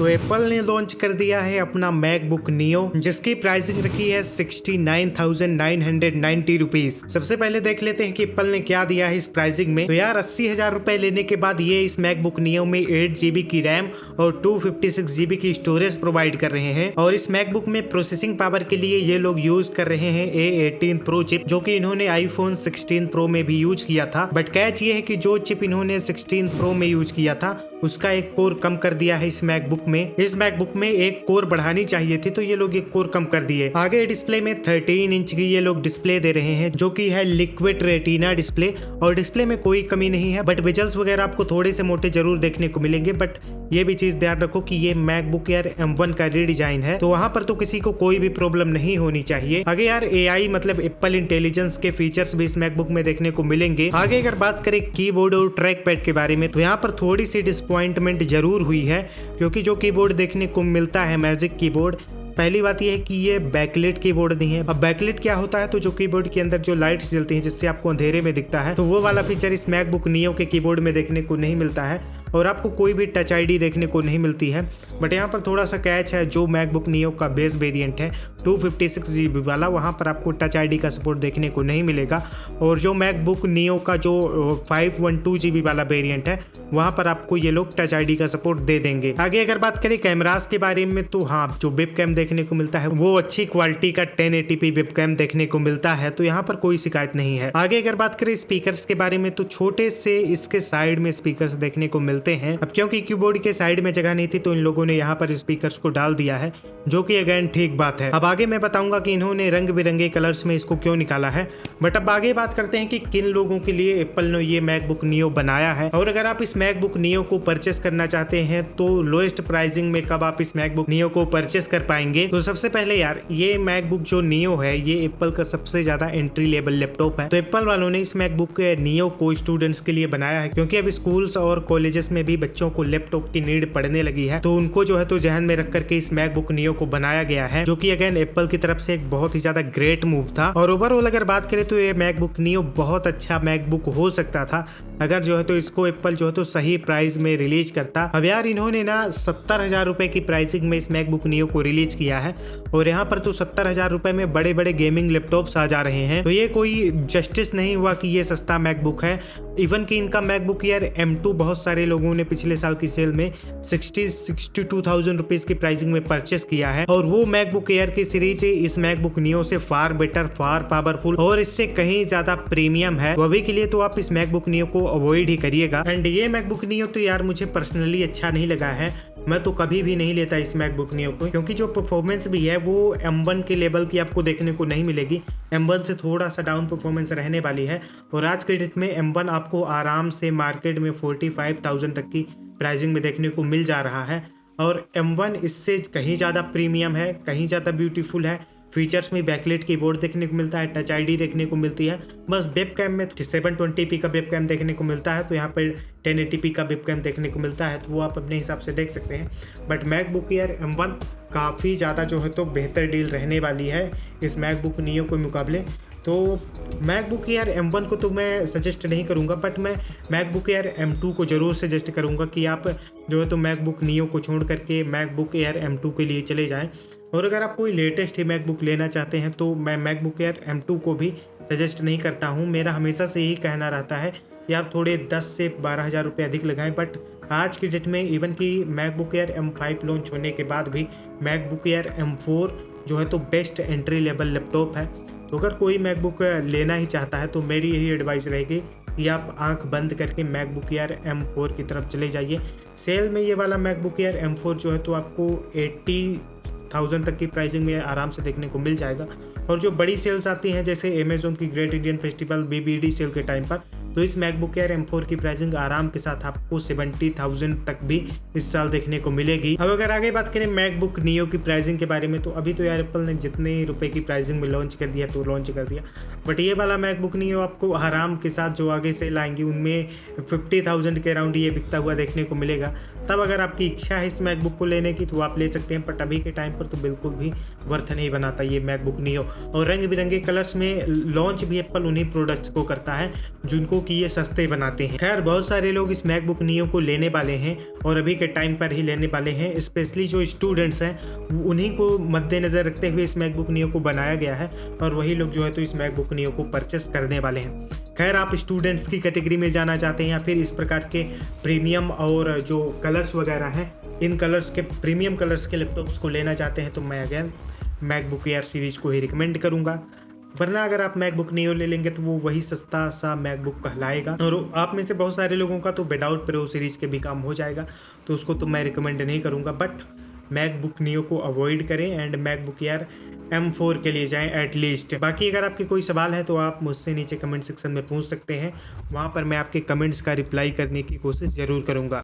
तो एप्पल ने लॉन्च कर दिया है अपना मैकबुक नियो, जिसकी प्राइसिंग रखी है 69,990 रुपीज। सबसे पहले देख लेते हैं कि एप्पल ने क्या दिया है इस प्राइसिंग में। तो यार 80,000 रुपए लेने के बाद ये इस मैकबुक नियो में 8 GB की रैम और 256 GB की स्टोरेज प्रोवाइड कर रहे हैं। और इस मैकबुक में प्रोसेसिंग पावर के लिए ये लोग यूज कर रहे हैं A18 Pro चिप, जो कि इन्होंने iPhone 16 Pro में भी यूज किया था। बट कैच ये है कि जो चिप इन्होंने 16 Pro में यूज किया था उसका एक कोर कम कर दिया है इस मैकबुक में। इस मैकबुक में एक कोर बढ़ानी चाहिए थी, तो ये लोग एक कोर कम कर दिए। आगे डिस्प्ले में 13 इंच की ये लोग डिस्प्ले दे रहे हैं, जो कि है लिक्विड रेटिना डिस्प्ले। और डिस्प्ले में कोई कमी नहीं है, बट विजल्स वगैरह आपको थोड़े से मोटे जरूर देखने को मिलेंगे। बट ये भी चीज ध्यान रखो कि ये मैकबुक एयर M1 का रीडिजाइन है, तो वहां पर तो किसी को कोई भी प्रॉब्लम नहीं होनी चाहिए। आगे यार AI मतलब एप्पल इंटेलिजेंस के फीचर्स भी इस मैकबुक में देखने को मिलेंगे। आगे अगर बात करें कीबोर्ड और ट्रैक पैड के बारे में, तो यहाँ पर थोड़ी सी डिसअपॉइंटमेंट जरूर हुई है, क्योंकि जो कीबोर्ड देखने को मिलता है मैजिक कीबोर्ड, पहली बात यह है कि ये बैकलिट कीबोर्ड नहीं है। अब बैकलिट क्या होता है, तो जो कीबोर्ड के अंदर जो लाइट्स जलती हैं जिससे आपको अंधेरे में दिखता है, तो वो वाला फीचर इस मैकबुक नियो के कीबोर्ड में देखने को नहीं मिलता है। और आपको कोई भी टच आईडी देखने को नहीं मिलती है। बट यहाँ पर थोड़ा सा कैच है, जो मैकबुक नियो का बेस वेरिएंट है 256 GB वाला, वहाँ पर आपको टच आईडी का सपोर्ट देखने को नहीं मिलेगा। और जो मैकबुक नियो का जो 512 GB वाला वेरिएंट है, वहाँ पर आपको ये लोग टच आईडी का सपोर्ट दे देंगे। आगे अगर बात करें कैमरास के बारे में, तो हाँ, जो वेबकैम देखने को मिलता है वो अच्छी क्वालिटी का 1080p वेबकैम देखने को मिलता है, तो यहाँ पर कोई शिकायत नहीं है। आगे अगर बात करें स्पीकर्स के बारे में, तो छोटे से इसके साइड में स्पीकर्स देखने को मिलते हैं। अब क्योंकि कीबोर्ड के साइड में जगह नहीं थी, तो इन लोगों ने यहाँ पर स्पीकर्स को डाल दिया है, जो कि अगेन ठीक बात है। अब आगे मैं बताऊंगा कि इन्होंने रंग बिरंगे कलर्स में इसको क्यों निकाला है। बट अब आगे बात करते हैं कि किन लोगों के लिए एप्पल ने ये मैकबुक नियो बनाया है। और अगर आप इस मैकबुक नियो को परचेस करना चाहते हैं, तो लोएस्ट प्राइसिंग में कब आप इस मैकबुक नियो को परचेस कर पाएंगे। तो सबसे पहले यार, ये मैकबुक जो नियो है, ये एप्पल का सबसे ज्यादा एंट्री लेवल लैपटॉप है। तो एप्पल वालों ने इस मैकबुक नियो को स्टूडेंट्स के लिए बनाया है, क्योंकि अब स्कूल्स और कॉलेजेस में भी बच्चों को लैपटॉप की नीड पड़ने लगी है, तो उनको जो है तो जहन में रख करके इस मैकबुक नियो को बनाया गया है, जो कि अगेन एप्पल की तरफ से एक बहुत ही ज्यादा ग्रेट मूव था। और ओवरऑल अगर बात करें तो ये मैकबुक नियो बहुत अच्छा मैकबुक हो सकता था, अगर जो है तो इसको एप्पल जो है तो सही प्राइस में रिलीज करता। अब यार इन्होंने ना 70,000 रुपए की प्राइसिंग में इस मैकबुक नियो को रिलीज किया है, और यहाँ पर तो 70,000 रुपए में बड़े बड़े गेमिंग लैपटॉप्स आ जा रहे हैं, तो ये कोई जस्टिस नहीं हुआ कि ये सस्ता मैकबुक है। इवन कि इनका मैकबुक एयर M2 बहुत सारे लोगों ने पिछले साल की सेल में 62,000 रुपीज की प्राइसिंग में परचेस किया है, और वो मैकबुक एयर की सीरीज इस मैकबुक नियो से फार बेटर, फार पावरफुल और इससे कहीं ज्यादा प्रीमियम है। तो अभी के लिए तो आप इस मैकबुक नियो को अवॉइड ही करिएगा। एंड ये मैकबुक नियो तो यार मुझे पर्सनली अच्छा नहीं लगा है, मैं तो कभी भी नहीं लेता इस मैकबुक नियो को, क्योंकि जो परफॉर्मेंस भी है वो M1 के लेवल की आपको देखने को नहीं मिलेगी। M1 से थोड़ा सा डाउन परफॉर्मेंस रहने वाली है, और आज के डेट में M1 आपको आराम से मार्केट में 45,000 तक की प्राइसिंग में देखने को मिल जा रहा है। और M1 इससे कहीं ज़्यादा प्रीमियम है, कहीं ज़्यादा ब्यूटीफुल है। फीचर्स में बैकलाइट कीबोर्ड देखने को मिलता है, टच आईडी देखने को मिलती है, बस वेबकैम में 720p का वेबकैम देखने को मिलता है, तो यहाँ पर 1080p का वेबकैम देखने को मिलता है, तो वो आप अपने हिसाब से देख सकते हैं। बट मैकबुक एयर M1 काफ़ी ज़्यादा जो है तो बेहतर डील रहने वाली है इस मैकबुक नियो के मुकाबले। तो मैकबुक एयर M1 को तो मैं सजेस्ट नहीं करूंगा, बट मैं मैकबुक एयर M2 को ज़रूर सजेस्ट करूंगा कि आप जो है तो मैकबुक नियो को छोड़ करके मैकबुक एयर M2 के लिए चले जाएं। और अगर आप कोई लेटेस्ट ही मैकबुक लेना चाहते हैं, तो मैं मैकबुक एयर M2 को भी सजेस्ट नहीं करता हूं। मेरा हमेशा से यही कहना रहता है कि आप थोड़े 10 से 12,000 रुपये अधिक लगाएं। बट आज की डेट में इवन कि मैकबुक एयर M5 लॉन्च होने के बाद भी मैकबुक एयर M4 जो है तो बेस्ट एंट्री लेवल लैपटॉप है। तो अगर कोई मैकबुक लेना ही चाहता है, तो मेरी यही एडवाइस रहेगी कि आप आंख बंद करके मैकबुक एयर M4 की तरफ चले जाइए। सेल में ये वाला मैकबुक एयर M4 जो है तो आपको 80,000 तक की प्राइसिंग में आराम से देखने को मिल जाएगा। और जो बड़ी सेल्स आती हैं, जैसे अमेजोन की great Indian festival BBD sale के टाइम पर, तो इस मैकबुक एयर M4 की प्राइसिंग आराम के साथ आपको 70,000 तक भी इस साल देखने को मिलेगी। अब अगर आगे बात करें मैकबुक नियो की प्राइसिंग के बारे में, तो अभी तो यार एप्पल ने जितने रुपए की प्राइसिंग में लॉन्च कर दिया तो लॉन्च कर दिया, बट ये वाला मैकबुक नियो आपको आराम के साथ जो आगे से लाएंगे उनमें 50,000 के अराउंड ये बिकता हुआ देखने को मिलेगा। तब अगर आपकी इच्छा है इस मैकबुक को लेने की, तो आप ले सकते हैं, बट अभी के टाइम पर तो बिल्कुल भी वर्थ नहीं बनाता ये मैकबुक नियो। और रंग बिरंगे कलर्स में लॉन्च भी एप्पल उन्हीं प्रोडक्ट्स को करता है जिनको कि ये सस्ते बनाते हैं। खैर बहुत सारे लोग इस मैकबुक नियो को लेने वाले हैं और अभी के टाइम पर ही लेने वाले हैं। स्पेशली जो स्टूडेंट्स हैं उन्हीं को मद्देनजर रखते हुए इस मैकबुक नियो को बनाया गया है और वही लोग जो है तो इस मैकबुक नियो को परचेस करने वाले हैं। खैर आप स्टूडेंट्स की कैटेगरी में जाना चाहते हैं या फिर इस प्रकार के प्रीमियम और जो कलर्स वगैरह हैं इन कलर्स के प्रीमियम कलर्स के लैपटॉप्स को लेना चाहते हैं तो मैं अगेन मैकबुक एयर सीरीज को ही रिकमेंड करूंगा। वरना अगर आप मैकबुक नियो ले लेंगे तो वो वही सस्ता सा मैकबुक कहलाएगा और आप में से बहुत सारे लोगों का तो विदाउट प्रो सीरीज के भी काम हो जाएगा, तो उसको तो मैं रिकमेंड नहीं करूंगा। बट मैकबुक नियो को अवॉइड करें एंड मैकबुक एयर M4 के लिए जाएं एटलीस्ट। बाकी अगर आपके कोई सवाल है तो आप मुझसे नीचे कमेंट सेक्शन में पूछ सकते हैं, वहाँ पर मैं आपके कमेंट्स का रिप्लाई करने की कोशिश ज़रूर करूँगा।